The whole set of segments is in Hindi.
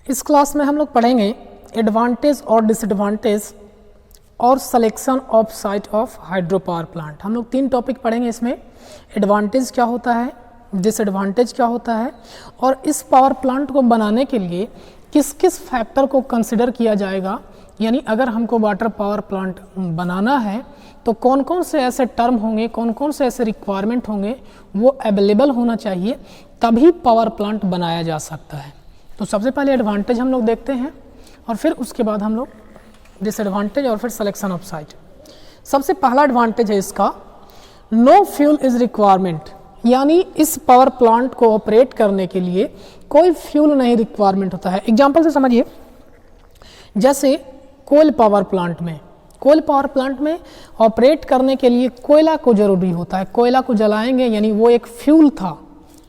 इस क्लास में हम लोग पढ़ेंगे एडवांटेज और डिसएडवांटेज और selection of site of hydro power plant. हम लोग 3 टॉपिक पढ़ेंगे इसमें। एडवांटेज क्या होता है, डिसएडवांटेज क्या होता है, और इस पावर प्लांट को बनाने के लिए किस किस फैक्टर को कंसिडर किया जाएगा। यानी अगर हमको वाटर पावर प्लांट बनाना है तो कौन कौन से ऐसे टर्म होंगे, कौन कौन से ऐसे रिक्वायरमेंट होंगे, वो अवेलेबल होना चाहिए, तभी पावर प्लांट बनाया जा सकता है। तो सबसे पहले एडवांटेज हम लोग देखते हैं और फिर उसके बाद हम लोग डिसएडवांटेज और फिर सिलेक्शन ऑफ साइट। सबसे पहला एडवांटेज है इसका, नो फ्यूल इज रिक्वायरमेंट, यानी इस पावर प्लांट को ऑपरेट करने के लिए कोई फ्यूल नहीं रिक्वायरमेंट होता है। एग्जांपल से समझिए, जैसे कोल पावर प्लांट में ऑपरेट करने के लिए कोयला को ज़रूरी होता है। कोयला को जलाएंगे यानी वो एक फ्यूल था,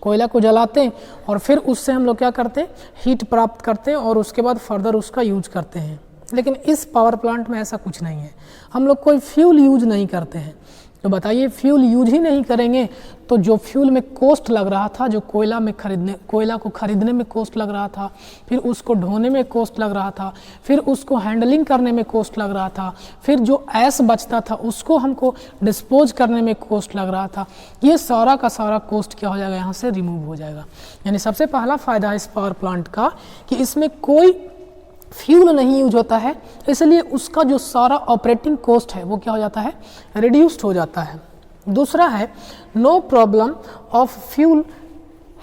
कोयला को जलाते हैं और फिर उससे हम लोग क्या करते हैं, हीट प्राप्त करते हैं और उसके बाद फर्दर उसका यूज करते हैं। लेकिन इस पावर प्लांट में ऐसा कुछ नहीं है, हम लोग कोई फ्यूल यूज नहीं करते हैं। तो बताइए, फ्यूल यूज ही नहीं करेंगे तो जो फ्यूल में कॉस्ट लग रहा था, जो कोयला को खरीदने में कॉस्ट लग रहा था, फिर उसको ढोने में कॉस्ट लग रहा था, फिर उसको हैंडलिंग करने में कॉस्ट लग रहा था, फिर जो ऐश बचता था उसको हमको डिस्पोज करने में कॉस्ट लग रहा था, ये सारा का सारा कॉस्ट क्या हो जाएगा, यहाँ से रिमूव हो जाएगा। यानी सबसे पहला फ़ायदा है इस पावर प्लांट का कि इसमें कोई फ्यूल नहीं यूज होता है, इसलिए उसका जो सारा ऑपरेटिंग कॉस्ट है वो क्या हो जाता है, रिड्यूस्ड हो जाता है। दूसरा है no problem of fuel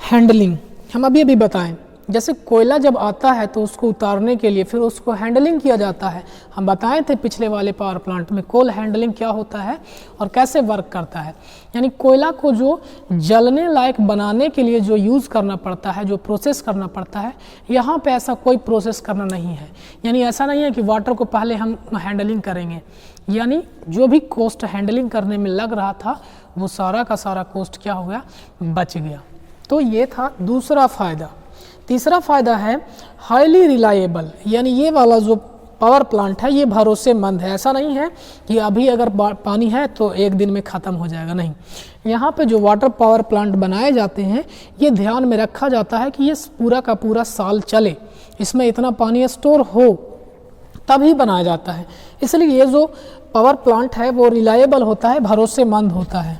handling. हम अभी बताएं, जैसे कोयला जब आता है तो उसको उतारने के लिए फिर उसको हैंडलिंग किया जाता है। हम बताए थे पिछले वाले पावर प्लांट में कोल हैंडलिंग क्या होता है और कैसे वर्क करता है। यानी कोयला को जो जलने लायक बनाने के लिए जो यूज़ करना पड़ता है, जो प्रोसेस करना पड़ता है, यहाँ पे ऐसा कोई प्रोसेस करना नहीं है। यानी ऐसा नहीं है कि वाटर को पहले हम हैंडलिंग करेंगे, यानी जो भी कॉस्ट हैंडलिंग करने में लग रहा था वो सारा का सारा कॉस्ट क्या हो गया, बच गया। तो ये था दूसरा फ़ायदा। तीसरा फ़ायदा है हाईली रिलायबल, यानी ये वाला जो पावर प्लांट है ये भरोसेमंद है। ऐसा नहीं है कि अभी अगर पानी है तो एक दिन में ख़त्म हो जाएगा, नहीं। यहाँ पे जो वाटर पावर प्लांट बनाए जाते हैं ये ध्यान में रखा जाता है कि ये पूरा का पूरा साल चले, इसमें इतना पानी स्टोर हो, तभी बनाया जाता है। इसलिए ये जो पावर प्लांट है वो रिलायबल होता है, भरोसेमंद होता है।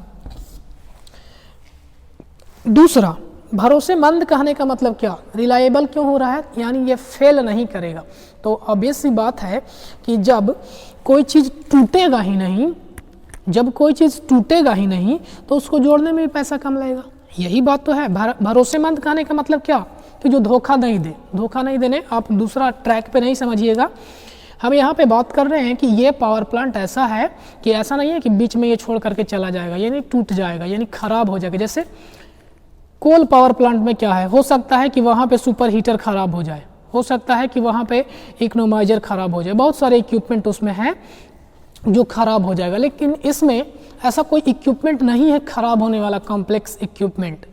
दूसरा, भरोसेमंद कहने का मतलब क्या, रिलायबल क्यों हो रहा है, यानी ये फेल नहीं करेगा। तो ऑब्वियस सी बात है कि जब कोई चीज़ टूटेगा ही नहीं तो उसको जोड़ने में भी पैसा कम लगेगा। यही बात तो है। भरोसेमंद कहने का मतलब क्या, कि जो धोखा नहीं देने, आप दूसरा ट्रैक पे नहीं समझिएगा। हम यहाँ पे बात कर रहे हैं कि ये पावर प्लांट ऐसा है कि ऐसा नहीं है कि बीच में ये छोड़ करके चला जाएगा, यानी टूट जाएगा, यानी खराब हो जाएगा। जैसे कोल पावर प्लांट में क्या है, हो सकता है कि वहाँ पे सुपर हीटर ख़राब हो जाए, हो सकता है कि वहाँ पे इकोनोमाइजर ख़राब हो जाए, बहुत सारे इक्विपमेंट उसमें हैं जो ख़राब हो जाएगा। लेकिन इसमें ऐसा कोई इक्विपमेंट नहीं है ख़राब होने वाला, कॉम्प्लेक्स इक्विपमेंट।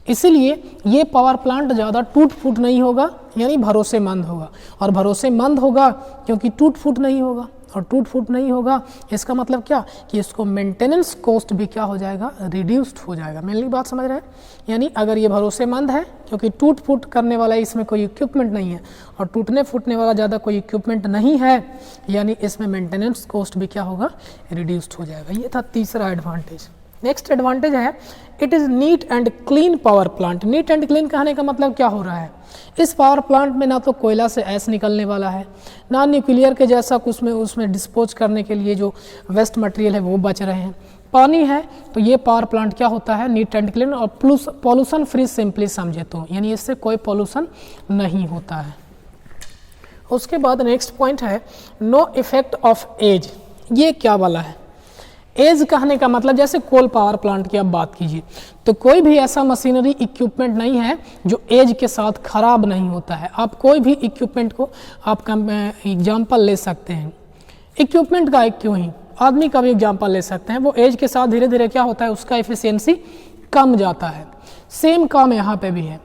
इसीलिए ये पावर प्लांट ज़्यादा टूट फूट नहीं होगा, यानी भरोसेमंद होगा। और भरोसेमंद होगा क्योंकि टूट फूट नहीं होगा, और टूट फूट नहीं होगा इसका मतलब क्या, कि इसको मेंटेनेंस कॉस्ट भी क्या हो जाएगा, रिड्यूस्ड हो जाएगा। मेरी बात समझ रहे हैं। यानी अगर ये भरोसेमंद है क्योंकि टूट फूट करने वाला इसमें कोई इक्विपमेंट नहीं है और टूटने फूटने वाला ज़्यादा कोई इक्विपमेंट नहीं है, यानी इसमें मेंटेनेंस कॉस्ट भी क्या होगा, रिड्यूस्ड हो जाएगा। ये था तीसरा एडवांटेज। नेक्स्ट एडवांटेज है it is neat and clean power plant. Neat and clean कहने का मतलब क्या हो रहा है, इस पावर प्लांट में ना तो कोयला से ऐश निकलने वाला है, ना न्यूक्लियर के जैसा कुछ उसमें डिस्पोज करने के लिए जो वेस्ट मटेरियल है वो बच रहे हैं। पानी है तो ये पावर प्लांट क्या होता है, नीट एंड क्लीन और पॉल्यूशन फ्री, सिंपली समझे तो, यानी इससे कोई पॉल्यूशन नहीं होता है। उसके बाद नेक्स्ट पॉइंट है नो इफेक्ट ऑफ एज। ये क्या वाला है, एज कहने का मतलब जैसे कोल पावर प्लांट की आप बात कीजिए तो कोई भी ऐसा मशीनरी इक्विपमेंट नहीं है जो एज के साथ खराब नहीं होता है। आप कोई भी इक्विपमेंट को आप एग्जाम्पल ले सकते हैं, इक्विपमेंट का एक क्यों ही, आदमी का भी एग्जाम्पल ले सकते हैं। वो एज के साथ धीरे धीरे क्या होता है, उसका एफिशिएंसी कम जाता है। सेम काम यहाँ पे भी है,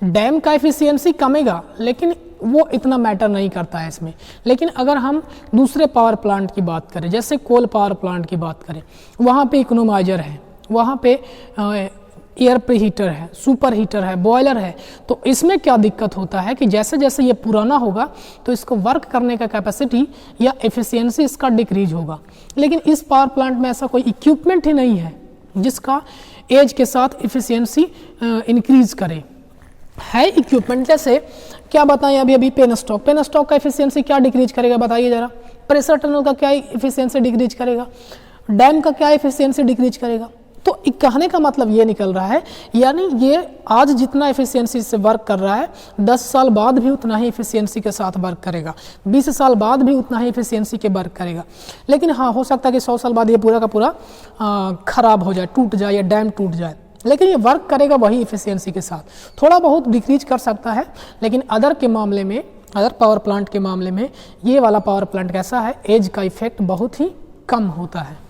डैम का एफिशिएंसी कमेगा लेकिन वो इतना मैटर नहीं करता है इसमें। लेकिन अगर हम दूसरे पावर प्लांट की बात करें, जैसे कोल पावर प्लांट की बात करें, वहाँ पे इकोनोमाइजर है, वहाँ पे एयर प्रीहीटर है, सुपर हीटर है, बॉयलर है, तो इसमें क्या दिक्कत होता है कि जैसे जैसे ये पुराना होगा तो इसको वर्क करने का कैपेसिटी या एफिशिएंसी इसका डिक्रीज होगा। लेकिन इस पावर प्लांट में ऐसा कोई इक्विपमेंट ही नहीं है जिसका एज के साथ एफिशिएंसी इंक्रीज करे। है इक्विपमेंट, जैसे क्या बताएं, अभी पेन स्टॉक का एफिशिएंसी क्या डिक्रीज करेगा बताइए ज़रा। प्रेशर टनल का क्या एफिशिएंसी डिक्रीज करेगा, डैम का क्या एफिशिएंसी डिक्रीज करेगा। तो कहने का मतलब ये निकल रहा है, यानी ये आज जितना एफिशिएंसी से वर्क कर रहा है 10 साल बाद भी उतना ही एफिशिएंसी के साथ वर्क करेगा, 20 साल बाद भी उतना ही एफिशिएंसी के वर्क करेगा। लेकिन हाँ, हो सकता है कि 100 साल बाद ये पूरा का पूरा खराब हो जाए, टूट जाए या डैम टूट जाए, लेकिन ये वर्क करेगा वही एफिशिएंसी के साथ। थोड़ा बहुत डिक्रीज कर सकता है, लेकिन अदर पावर प्लांट के मामले में ये वाला पावर प्लांट कैसा है, एज का इफेक्ट बहुत ही कम होता है।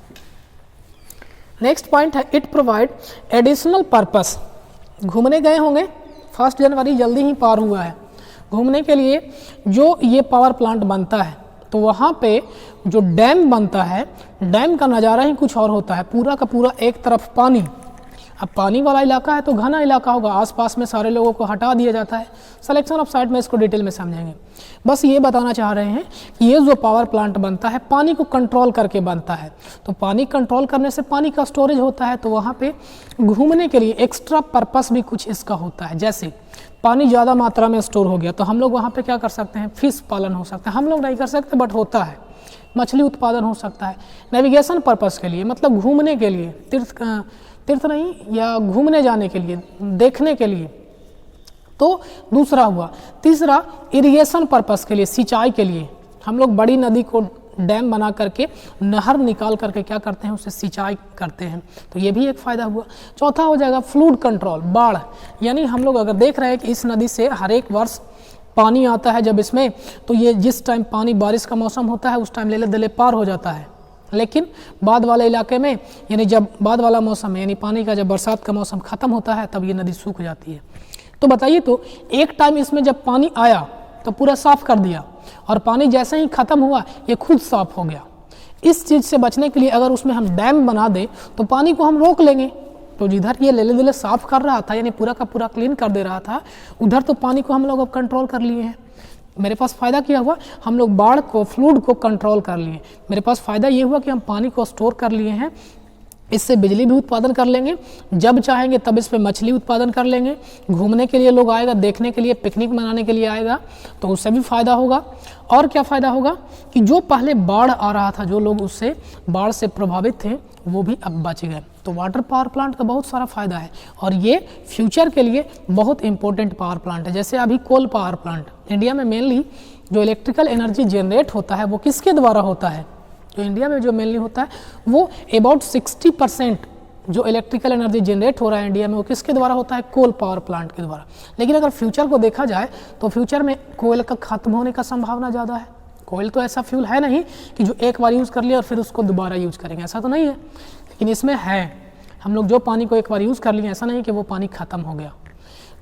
नेक्स्ट पॉइंट है, इट प्रोवाइड एडिशनल पर्पस। घूमने गए होंगे, 1 जनवरी जल्दी ही पार हुआ है। घूमने के लिए जो ये पावर प्लांट बनता है तो वहाँ पे जो डैम बनता है, डैम का नज़ारा ही कुछ और होता है। पूरा का पूरा एक तरफ पानी, अब पानी वाला इलाका है तो घना इलाका होगा, आसपास में सारे लोगों को हटा दिया जाता है। सिलेक्शन ऑफ साइट में इसको डिटेल में समझेंगे। बस ये बताना चाह रहे हैं कि ये जो पावर प्लांट बनता है पानी को कंट्रोल करके बनता है, तो पानी कंट्रोल करने से पानी का स्टोरेज होता है, तो वहाँ पे घूमने के लिए एक्स्ट्रा पर्पस भी कुछ इसका होता है। जैसे पानी ज़्यादा मात्रा में स्टोर हो गया तो हम लोग वहाँ पर क्या कर सकते हैं, फिश पालन हो सकता है। हम लोग नहीं कर सकते बट होता है, मछली उत्पादन हो सकता है। नेविगेशन पर्पस के लिए, मतलब घूमने के लिए, तीर्थ नहीं या घूमने जाने के लिए, देखने के लिए, तो दूसरा हुआ। तीसरा, इरिगेशन पर्पस के लिए, सिंचाई के लिए। हम लोग बड़ी नदी को डैम बना करके, नहर निकाल करके क्या करते हैं, उससे सिंचाई करते हैं, तो ये भी एक फ़ायदा हुआ। चौथा हो जाएगा फ्लूड कंट्रोल, बाढ़। यानी हम लोग अगर देख रहे हैं कि इस नदी से हर एक वर्ष पानी आता है, जब इसमें तो ये जिस टाइम पानी बारिश का मौसम होता है उस टाइम लेले दले पार हो जाता है, लेकिन बाद वाले इलाके में, यानी जब बाद वाला मौसम है, यानी पानी का जब बरसात का मौसम ख़त्म होता है तब ये नदी सूख जाती है। तो बताइए, तो एक टाइम इसमें जब पानी आया तो पूरा साफ़ कर दिया, और पानी जैसे ही ख़त्म हुआ ये खुद साफ़ हो गया। इस चीज़ से बचने के लिए अगर उसमें हम डैम बना दें तो पानी को हम रोक लेंगे, तो जिधर ये लेले दिले साफ़ कर रहा था, यानी पूरा का पूरा क्लीन कर दे रहा था, उधर तो पानी को हम लोग अब कंट्रोल कर लिए हैं। मेरे पास फ़ायदा क्या हुआ, हम लोग बाढ़ को, फ्लूड को कंट्रोल कर लिए। मेरे पास फ़ायदा ये हुआ कि हम पानी को स्टोर कर लिए हैं, इससे बिजली भी उत्पादन कर लेंगे, जब चाहेंगे तब इस पे मछली उत्पादन कर लेंगे। घूमने के लिए लोग आएगा, देखने के लिए, पिकनिक मनाने के लिए आएगा, तो उससे भी फ़ायदा होगा। और क्या फ़ायदा होगा कि जो पहले बाढ़ आ रहा था, जो लोग उससे बाढ़ से प्रभावित थे, वो भी अब बच गए। तो वाटर पावर प्लांट का बहुत सारा फ़ायदा है, और ये फ्यूचर के लिए बहुत इंपॉर्टेंट पावर प्लांट है। जैसे अभी कोल पावर प्लांट, इंडिया में मेनली जो इलेक्ट्रिकल एनर्जी जनरेट होता है वो किसके द्वारा होता है, जो इंडिया में जो मेनली होता है वो अबाउट 60% जो इलेक्ट्रिकल एनर्जी जनरेट हो रहा है इंडिया में, वो किसके द्वारा होता है, कोल पावर प्लांट के द्वारा। लेकिन अगर फ्यूचर को देखा जाए तो फ्यूचर में कोयल का खत्म होने का संभावना ज़्यादा है। कोयल तो ऐसा फ्यूल है नहीं कि जो एक बार यूज़ कर लिया और फिर उसको दोबारा यूज़ करेंगे, ऐसा तो नहीं है। लेकिन इसमें है, हम लोग जो पानी को एक बार यूज़ कर लिए, ऐसा नहीं कि वो पानी ख़त्म हो गया।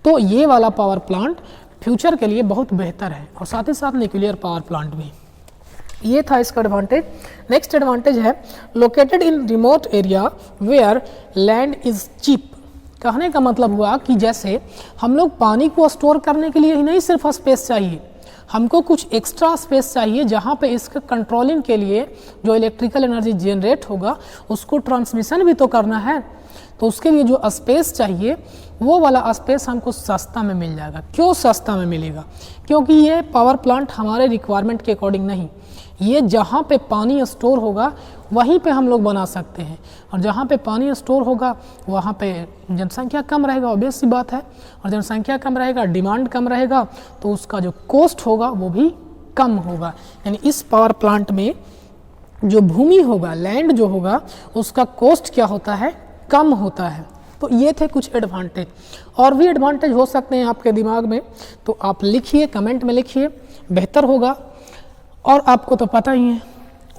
तो ये वाला पावर प्लांट फ्यूचर के लिए बहुत बेहतर है, और साथ ही साथ न्यूक्लियर पावर प्लांट भी। ये था इसका एडवांटेज। नेक्स्ट एडवांटेज है, located in remote area where land is cheap. कहने का मतलब हुआ कि जैसे हम लोग पानी को स्टोर करने के लिए ही नहीं सिर्फ स्पेस चाहिए, हमको कुछ एक्स्ट्रा स्पेस चाहिए जहाँ पे इसके कंट्रोलिंग के लिए जो इलेक्ट्रिकल एनर्जी जनरेट होगा उसको ट्रांसमिशन भी तो करना है। तो उसके लिए जो स्पेस चाहिए वो वाला स्पेस हमको सस्ता में मिल जाएगा। क्यों सस्ता में मिलेगा, क्योंकि ये पावर प्लांट हमारे रिक्वायरमेंट के अकॉर्डिंग नहीं, ये जहाँ पे पानी स्टोर होगा वहीं पे हम लोग बना सकते हैं, और जहाँ पे पानी स्टोर होगा वहाँ पे जनसंख्या कम रहेगा, ऑब्वियस सी बात है, और जनसंख्या कम रहेगा, डिमांड कम रहेगा, तो उसका जो कॉस्ट होगा वो भी कम होगा। यानी इस पावर प्लांट में जो भूमि होगा, लैंड जो होगा, उसका कॉस्ट क्या होता है, कम होता है। तो ये थे कुछ एडवांटेज, और भी एडवांटेज हो सकते हैं आपके दिमाग में, तो आप लिखिए, कमेंट में लिखिए, बेहतर होगा। और आपको तो पता ही है।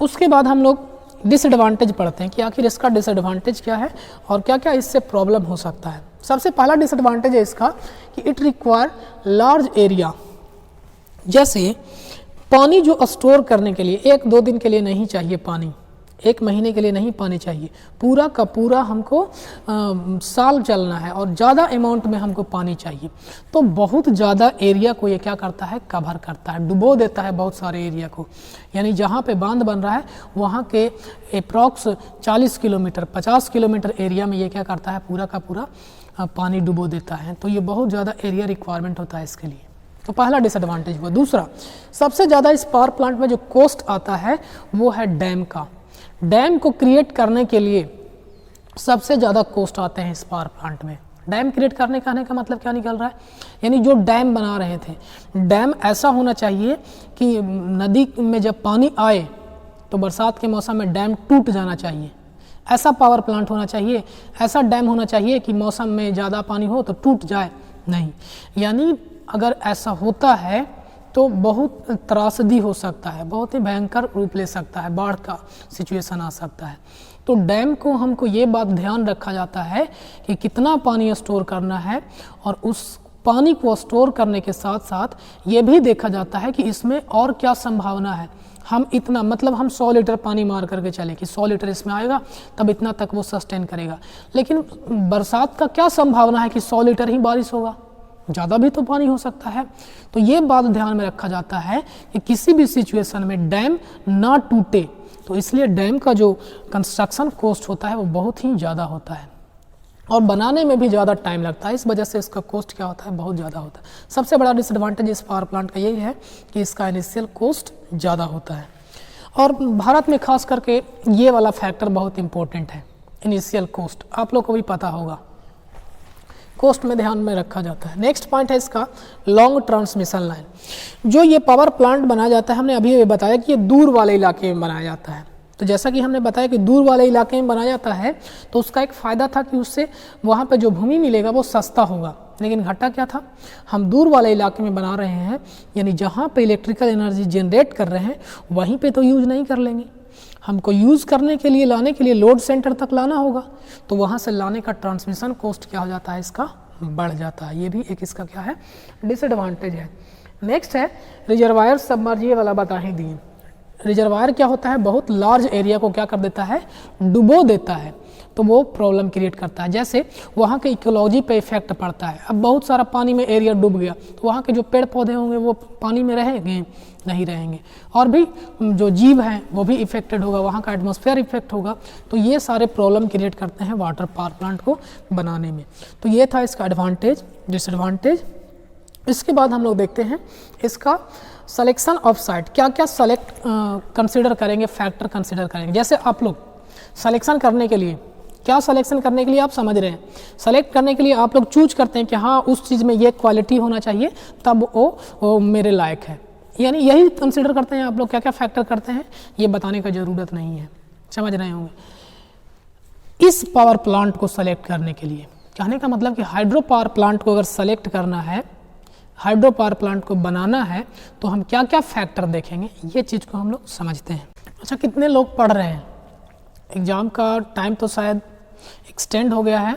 उसके बाद हम लोग डिसएडवांटेज पढ़ते हैं कि आखिर इसका डिसएडवांटेज क्या है और क्या क्या इससे प्रॉब्लम हो सकता है। सबसे पहला डिसएडवांटेज है इसका कि इट रिक्वायर लार्ज एरिया। जैसे पानी जो स्टोर करने के लिए 1-2 दिन के लिए नहीं चाहिए पानी, 1 महीने के लिए नहीं पानी चाहिए, पूरा का पूरा हमको साल चलना है और ज़्यादा अमाउंट में हमको पानी चाहिए। तो बहुत ज़्यादा एरिया को ये क्या करता है, कवर करता है, डुबो देता है बहुत सारे एरिया को। यानी जहाँ पे बांध बन रहा है वहाँ के अप्रॉक्स 40 किलोमीटर 50 किलोमीटर एरिया में ये क्या करता है, पूरा का पूरा पानी डुबो देता है। तो ये बहुत ज़्यादा एरिया रिक्वायरमेंट होता है इसके लिए। तो पहला डिसएडवांटेज हुआ। दूसरा, सबसे ज़्यादा इस पावर प्लांट में जो कॉस्ट आता है वो है डैम का। डैम को क्रिएट करने के लिए सबसे ज़्यादा कॉस्ट आते हैं इस पावर प्लांट में। डैम क्रिएट करने का आने का मतलब क्या निकल रहा है, यानी जो डैम बना रहे थे, डैम ऐसा होना चाहिए कि नदी में जब पानी आए तो बरसात के मौसम में डैम टूट जाना चाहिए। ऐसा पावर प्लांट होना चाहिए, ऐसा डैम होना चाहिए कि मौसम में ज़्यादा पानी हो तो टूट जाए नहीं। यानी अगर ऐसा होता है तो बहुत त्रासदी हो सकता है, बहुत ही भयंकर रूप ले सकता है, बाढ़ का सिचुएशन आ सकता है। तो डैम को हमको ये बात ध्यान रखा जाता है कि कितना पानी स्टोर करना है, और उस पानी को स्टोर करने के साथ साथ ये भी देखा जाता है कि इसमें और क्या संभावना है। हम इतना मतलब हम 100 लीटर पानी मार करके चले कि 100 लीटर इसमें आएगा तब इतना तक वो सस्टेन करेगा, लेकिन बरसात का क्या संभावना है कि 100 लीटर ही बारिश होगा, ज़्यादा भी तो पानी हो सकता है। तो ये बात ध्यान में रखा जाता है कि किसी भी सिचुएशन में डैम ना टूटे। तो इसलिए डैम का जो कंस्ट्रक्शन कॉस्ट होता है वो बहुत ही ज़्यादा होता है और बनाने में भी ज़्यादा टाइम लगता है। इस वजह से इसका कॉस्ट क्या होता है, बहुत ज़्यादा होता है। सबसे बड़ा डिसएडवांटेज इस पावर प्लांट का यही है कि इसका इनिशियल कॉस्ट ज़्यादा होता है। और भारत में खास करके ये वाला फैक्टर बहुत इंपॉर्टेंट है, इनिशियल कॉस्ट। आप लोग को भी पता होगा, कॉस्ट में ध्यान में रखा जाता है। नेक्स्ट पॉइंट है इसका लॉन्ग ट्रांसमिशन लाइन। जो ये पावर प्लांट बनाया जाता है, हमने अभी बताया कि ये दूर वाले इलाके में बनाया जाता है। तो जैसा कि हमने बताया कि दूर वाले इलाके में बनाया जाता है तो उसका एक फ़ायदा था कि उससे वहाँ पे जो भूमि मिलेगा वो सस्ता होगा। लेकिन घाटा क्या था, हम दूर वाले इलाके में बना रहे हैं, यानी जहाँ पे इलेक्ट्रिकल एनर्जी जनरेट कर रहे हैं वहीं पे तो यूज़ नहीं कर लेंगे। हमको यूज़ करने के लिए, लाने के लिए लोड सेंटर तक लाना होगा, तो वहाँ से लाने का ट्रांसमिशन कॉस्ट क्या हो जाता है, इसका बढ़ जाता है। ये भी एक इसका क्या है, डिसएडवांटेज है। नेक्स्ट है रिजर्वायर सबमर्जिबल वाला बता ही दिए। रिजर्वायर क्या होता है, बहुत लार्ज एरिया को क्या कर देता है, डुबो देता है, तो वो प्रॉब्लम क्रिएट करता है। जैसे वहाँ के इकोलॉजी पे इफेक्ट पड़ता है। अब बहुत सारा पानी में एरिया डूब गया तो वहाँ के जो पेड़ पौधे होंगे वो पानी में रहेंगे, नहीं रहेंगे, और भी जो जीव हैं वो भी इफेक्टेड होगा, वहाँ का एटमॉस्फेयर इफेक्ट होगा। तो ये सारे प्रॉब्लम क्रिएट करते हैं वाटर पावर प्लांट को बनाने में। तो ये था इसका एडवांटेज, डिसएडवांटेज। इसके बाद हम लोग देखते हैं इसका सिलेक्शन ऑफ साइट। क्या क्या सेलेक्ट कंसिडर करेंगे, फैक्टर कंसिडर करेंगे। जैसे आप लोग सिलेक्शन करने के लिए, क्या सिलेक्शन करने के लिए आप समझ रहे हैं, सेलेक्ट करने के लिए आप लोग चूज करते हैं कि हाँ उस चीज़ में ये क्वालिटी होना चाहिए तब वो मेरे लायक है, यानी यही कंसिडर करते हैं आप लोग। क्या क्या फैक्टर करते हैं ये बताने का ज़रूरत नहीं है, समझ रहे होंगे। इस पावर प्लांट को सेलेक्ट करने के लिए, कहने का मतलब कि हाइड्रो पावर प्लांट को अगर सेलेक्ट करना है, हाइड्रो पावर प्लांट को बनाना है, तो हम क्या क्या फैक्टर देखेंगे, ये चीज़ को हम लोग समझते हैं। अच्छा, कितने लोग पढ़ रहे हैं, एग्ज़ाम का टाइम तो शायद एक्सटेंड हो गया है,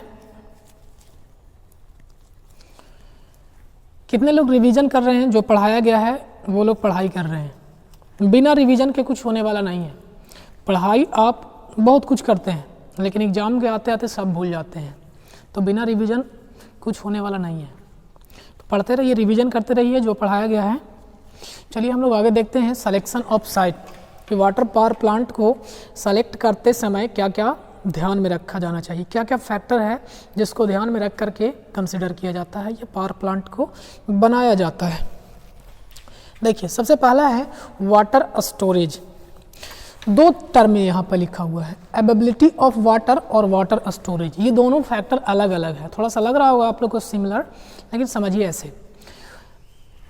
कितने लोग रिवीजन कर रहे हैं, जो पढ़ाया गया है वो लोग पढ़ाई कर रहे हैं। बिना रिवीजन के कुछ होने वाला नहीं है। पढ़ाई आप बहुत कुछ करते हैं लेकिन एग्ज़ाम के आते आते सब भूल जाते हैं, तो बिना रिवीजन कुछ होने वाला नहीं है। तो पढ़ते रहिए, रिवीजन करते रहिए जो पढ़ाया गया है। चलिए हम लोग आगे देखते हैं सिलेक्शन ऑफ साइट, कि वाटर पावर प्लांट को सेलेक्ट करते समय क्या क्या ध्यान में रखा जाना चाहिए, क्या क्या फैक्टर है जिसको ध्यान में रख करके कंसिडर किया जाता है, ये पावर प्लांट को बनाया जाता है। देखिए सबसे पहला है वाटर स्टोरेज। दो टर्म में यहाँ पर लिखा हुआ है, एबिलिटी ऑफ वाटर और वाटर स्टोरेज। ये दोनों फैक्टर अलग अलग है, थोड़ा सा लग रहा होगा आप लोग को सिमिलर, लेकिन समझिए ऐसे।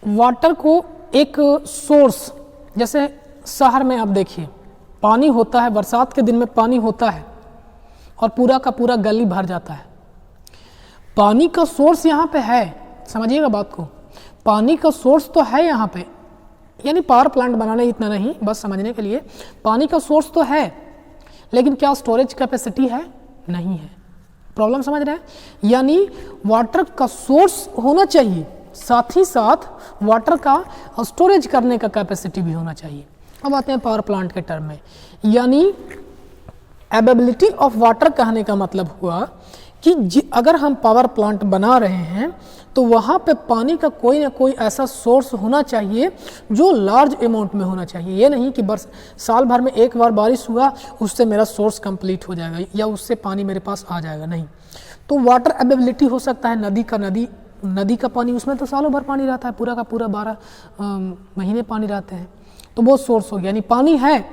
वाटर को एक सोर्स, जैसे शहर में आप देखिए पानी होता है, बरसात के दिन में पानी होता है और पूरा का पूरा गली भर जाता है। पानी का सोर्स यहाँ पे है, समझिएगा बात को, पानी का सोर्स तो है यहाँ पे, यानी पावर प्लांट बनाने इतना नहीं, बस समझने के लिए, पानी का सोर्स तो है लेकिन क्या स्टोरेज कैपेसिटी है, नहीं है। प्रॉब्लम समझ रहे हैं, यानी वाटर का सोर्स होना चाहिए, साथ ही साथ वाटर का स्टोरेज करने का कैपेसिटी भी होना चाहिए। अब आते हैं पावर प्लांट के टर्म में, यानी एबिलिटी ऑफ वाटर कहने का मतलब हुआ कि अगर हम पावर प्लांट बना रहे हैं तो वहाँ पे पानी का कोई ना कोई ऐसा सोर्स होना चाहिए जो लार्ज अमाउंट में होना चाहिए। ये नहीं कि बस साल भर में एक बार बारिश हुआ उससे मेरा सोर्स कंप्लीट हो जाएगा या उससे पानी मेरे पास आ जाएगा, नहीं। तो वाटर अवेलेबिलिटी हो सकता है नदी का पानी, उसमें तो सालों भर पानी रहता है, पूरा का पूरा 12 महीने पानी रहते हैं, तो वो सोर्स हो गया, यानी पानी है।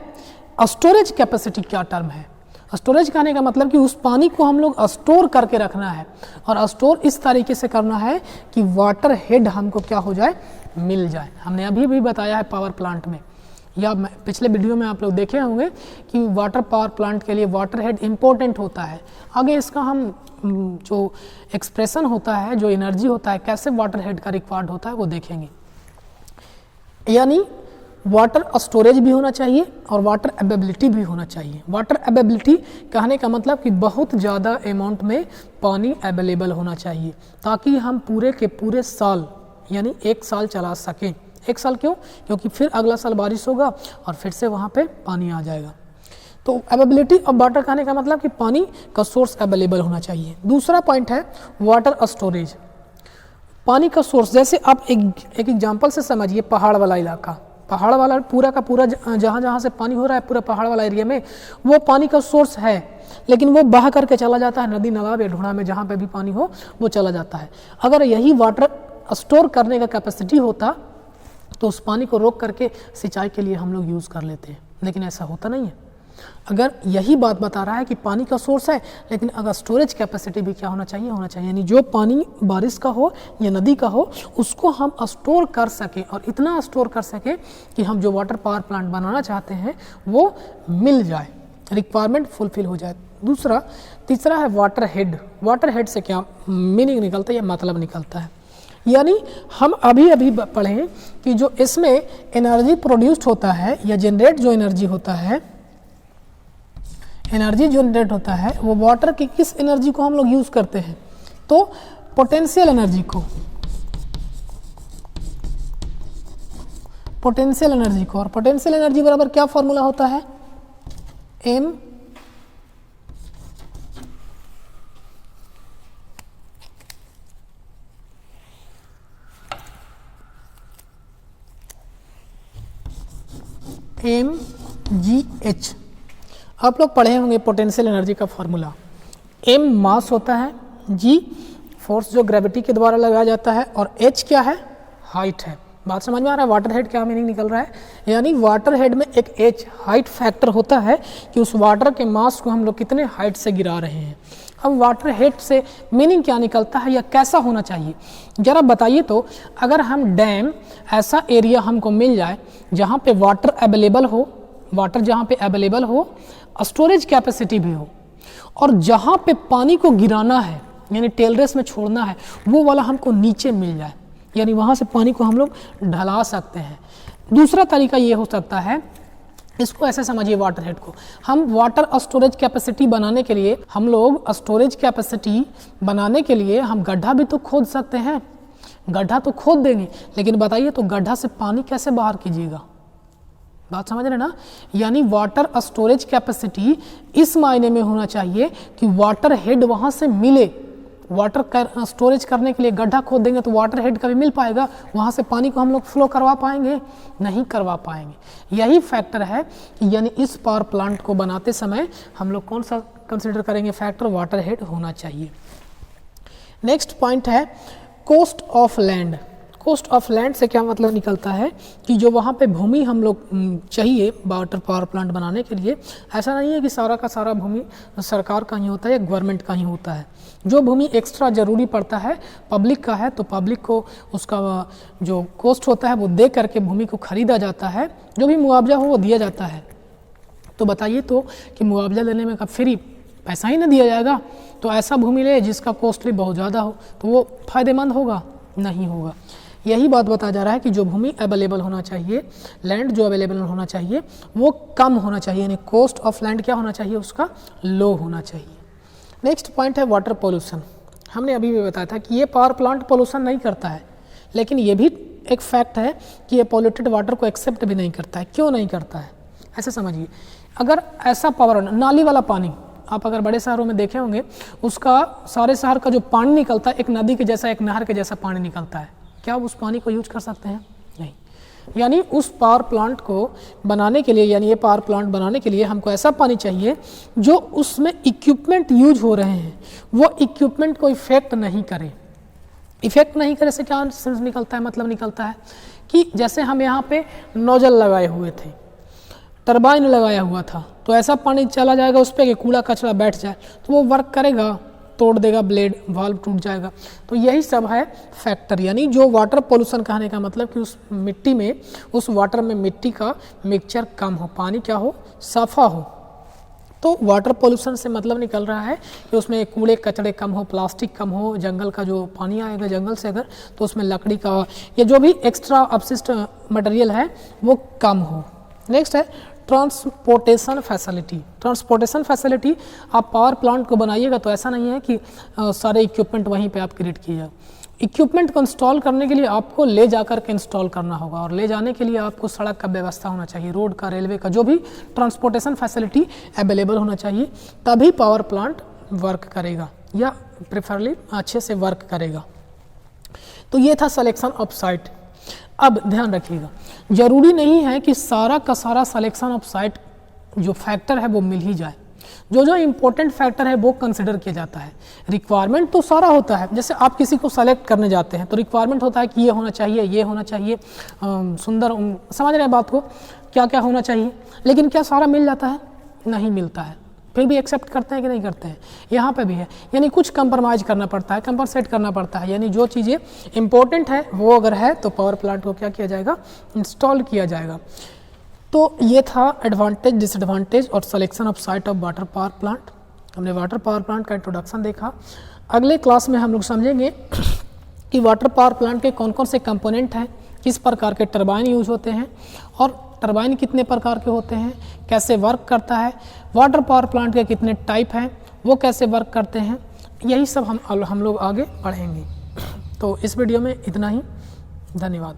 स्टोरेज कैपेसिटी क्या टर्म है? स्टोरेज कहने का मतलब कि उस पानी को हम लोग स्टोर करके रखना है, और स्टोर इस तरीके से करना है कि वाटर हेड हमको क्या हो जाए, मिल जाए। हमने अभी भी बताया है पावर प्लांट में, या पिछले वीडियो में आप लोग देखे होंगे कि वाटर पावर प्लांट के लिए वाटर हेड इम्पोर्टेंट होता है। आगे इसका हम जो एक्सप्रेशन होता है, जो एनर्जी होता है, कैसे वाटर हेड का रिक्वायर्ड होता है वो देखेंगे। यानी वाटर स्टोरेज भी होना चाहिए और वाटर अवेलेबिलिटी भी होना चाहिए। वाटर अवेलेबिलिटी कहने का मतलब कि बहुत ज़्यादा अमाउंट में पानी अवेलेबल होना चाहिए ताकि हम पूरे के पूरे साल यानी 1 साल चला सकें। 1 साल क्यों? क्योंकि फिर अगला साल बारिश होगा और फिर से वहाँ पे पानी आ जाएगा। तो अवेलेबिलिटी ऑफ वाटर कहने का मतलब कि पानी का सोर्स अवेलेबल होना चाहिए। दूसरा पॉइंट है वाटर स्टोरेज। पानी का सोर्स, जैसे आप एक एग्जाम्पल से समझिए, पहाड़ वाला इलाका, पहाड़ वाला पूरा का पूरा जहाँ जहाँ से पानी हो रहा है पूरा पहाड़ वाला एरिया में, वो पानी का सोर्स है, लेकिन वो बह करके चला जाता है नदी नाला या ढूंढा में, जहाँ पे भी पानी हो वो चला जाता है। अगर यही वाटर स्टोर करने का कैपेसिटी होता तो उस पानी को रोक करके सिंचाई के लिए हम लोग यूज़ कर लेते हैं, लेकिन ऐसा होता नहीं है। अगर यही बात बता रहा है कि पानी का सोर्स है, लेकिन अगर स्टोरेज कैपेसिटी भी क्या होना चाहिए, यानी जो पानी बारिश का हो या नदी का हो उसको हम स्टोर कर सकें, और इतना स्टोर कर सकें कि हम जो वाटर पावर प्लांट बनाना चाहते हैं वो मिल जाए, रिक्वायरमेंट फुलफिल हो जाए। तीसरा है वाटर हेड। वाटर हेड से क्या मीनिंग निकलता है या मतलब निकलता है, यानी हम अभी पढ़ें कि जो इसमें एनर्जी प्रोड्यूस्ड होता है या जनरेट जो एनर्जी होता है, वो वाटर की किस एनर्जी को हम लोग यूज़ करते हैं, तो पोटेंशियल एनर्जी को, और पोटेंशियल एनर्जी बराबर क्या फॉर्मूला होता है, M mgh। आप लोग पढ़े होंगे पोटेंशियल एनर्जी का फॉर्मूला। m मास होता है, g फोर्स जो ग्रेविटी के द्वारा लगाया जाता है, और h क्या है, हाइट है। बात समझ में आ रहा है? वाटर हेड क्या मीनिंग निकल रहा है, यानी वाटर हेड में एक h हाइट फैक्टर होता है कि उस वाटर के मास को हम लोग कितने हाइट से गिरा रहे हैं। अब वाटर हेड से मीनिंग क्या निकलता है या कैसा होना चाहिए, ज़रा बताइए। तो अगर हम डैम, ऐसा एरिया हमको मिल जाए जहाँ पे वाटर अवेलेबल हो, स्टोरेज कैपेसिटी भी हो, और जहाँ पे पानी को गिराना है यानी टेलरेस में छोड़ना है वो वाला हमको नीचे मिल जाए, यानी वहाँ से पानी को हम लोग ढला सकते हैं। दूसरा तरीका ये हो सकता है, इसको ऐसे समझिए, वाटर हेड को हम वाटर स्टोरेज कैपेसिटी बनाने के लिए, हम गड्ढा भी तो खोद सकते हैं, गड्ढा तो खोद देंगे, लेकिन बताइए तो गड्ढा से पानी कैसे बाहर कीजिएगा? बात समझ रहे ना? यानी वाटर स्टोरेज कैपेसिटी इस मायने में होना चाहिए कि वाटर हेड वहाँ से मिले। वाटर स्टोरेज करने के लिए गड्ढा खोद देंगे तो वाटर हेड कभी मिल पाएगा? वहाँ से पानी को हम लोग फ्लो करवा पाएंगे? नहीं करवा पाएंगे। यही फैक्टर है कि यानी इस पावर प्लांट को बनाते समय हम लोग कौन सा कंसिडर करेंगे फैक्टर, वाटर हेड होना चाहिए। नेक्स्ट पॉइंट है cost of land. Cost of land से क्या मतलब निकलता है कि जो वहाँ पे भूमि हम लोग चाहिए वाटर पावर प्लांट बनाने के लिए, ऐसा नहीं है कि सारा का सारा भूमि सरकार का ही होता है या गवर्नमेंट का ही होता है। जो भूमि एक्स्ट्रा ज़रूरी पड़ता है पब्लिक का है, तो पब्लिक को उसका जो कॉस्ट होता है वो दे करके भूमि को ख़रीदा जाता है, जो भी मुआवजा हो वो दिया जाता है। तो बताइए तो कि मुआवजा लेने में फ्री पैसा ही ना दिया जाएगा, तो ऐसा भूमि ले जिसका कॉस्टली बहुत ज़्यादा हो तो वो फ़ायदेमंद होगा? नहीं होगा। यही बात बताया जा रहा है कि जो भूमि अवेलेबल होना चाहिए, लैंड जो अवेलेबल होना चाहिए वो कम होना चाहिए, यानी कॉस्ट ऑफ लैंड क्या होना चाहिए, उसका लो होना चाहिए। नेक्स्ट पॉइंट है वाटर पोल्यूशन। हमने अभी भी बताया था कि ये पावर प्लांट पोल्यूशन नहीं करता है, लेकिन ये भी एक फैक्ट है कि ये पॉल्यूटेड वाटर को एक्सेप्ट भी नहीं करता है। क्यों नहीं करता है? ऐसे समझिए, अगर ऐसा पावर नाली वाला पानी आप अगर बड़े शहरों में देखे होंगे, उसका सारे शहर का जो पानी निकलता है एक नदी के जैसा, एक नहर के जैसा पानी निकलता है, क्या उस पानी को यूज कर सकते हैं? नहीं। यानी उस पावर प्लांट को बनाने के लिए, यानी ये पावर प्लांट बनाने के लिए हमको ऐसा पानी चाहिए जो उसमें इक्विपमेंट यूज हो रहे हैं वो इक्विपमेंट को इफेक्ट नहीं करे। इफेक्ट नहीं करे से क्या सेंस निकलता है, मतलब निकलता है कि जैसे हम यहाँ पे नोजल लगाए हुए थे, टरबाइन लगाया हुआ था, तो ऐसा पानी चला जाएगा उस पर कि कूड़ा कचरा बैठ जाए, तो वो वर्क करेगा, तोड़ देगा ब्लेड, वाल्व टूट जाएगा। तो यही सब है फैक्टर, यानी जो वाटर पोल्यूशन कहने का मतलब कि उस मिट्टी में, उस वाटर में मिट्टी का मिक्सचर कम हो, पानी क्या हो, साफा हो। तो वाटर पोल्यूशन से मतलब निकल रहा है कि उसमें कूड़े कचड़े कम हो, प्लास्टिक कम हो, जंगल का जो पानी आएगा जंगल से अगर, तो उसमें लकड़ी का या जो भी एक्स्ट्रा अपशिष्ट मटेरियल है वो कम हो। नेक्स्ट है ट्रांसपोर्टेशन फैसिलिटी। ट्रांसपोर्टेशन फैसिलिटी, आप पावर प्लांट को बनाइएगा तो ऐसा नहीं है कि सारे इक्विपमेंट वहीं पे आप क्रिएट कीजिएगा। इक्विपमेंट को इंस्टॉल करने के लिए आपको ले जाकर के इंस्टॉल करना होगा, और ले जाने के लिए आपको सड़क का व्यवस्था होना चाहिए, रोड का, रेलवे का, जो भी ट्रांसपोर्टेशन फैसिलिटी अवेलेबल होना चाहिए, तभी पावर प्लांट वर्क करेगा या प्रेफरली अच्छे से वर्क करेगा। तो ये था सिलेक्शन ऑफ साइट। अब ध्यान रखिएगा, जरूरी नहीं है कि सारा का सारा सिलेक्शन ऑफ साइट जो फैक्टर है वो मिल ही जाए, जो जो इम्पोर्टेंट फैक्टर है वो कंसिडर किया जाता है। रिक्वायरमेंट तो सारा होता है, जैसे आप किसी को सेलेक्ट करने जाते हैं तो रिक्वायरमेंट होता है कि ये होना चाहिए, ये होना चाहिए, सुंदर, समझ रहे हैं बात को, क्या क्या होना चाहिए, लेकिन क्या सारा मिल जाता है? नहीं मिलता है, फिर भी एक्सेप्ट करते हैं कि नहीं करते हैं? यहाँ पे भी है, यानी कुछ कंप्रोमाइज़ करना पड़ता है, कंपनसेट करना पड़ता है, यानी जो चीज़ें इंपॉर्टेंट है वो अगर है तो पावर प्लांट को क्या किया जाएगा, इंस्टॉल किया जाएगा। तो ये था एडवांटेज, डिसएडवांटेज और selection of site of water power plant. हमने वाटर पावर प्लांट का इंट्रोडक्शन देखा। अगले क्लास में हम लोग समझेंगे कि वाटर पावर प्लांट के कौन कौन से कंपोनेंट हैं, किस प्रकार के टरबाइन यूज होते हैं और टरबाइन कितने प्रकार के होते हैं, कैसे वर्क करता है, वाटर पावर प्लांट के कितने टाइप हैं, वो कैसे वर्क करते हैं, यही सब हम लोग आगे पढ़ेंगे। तो इस वीडियो में इतना ही, धन्यवाद।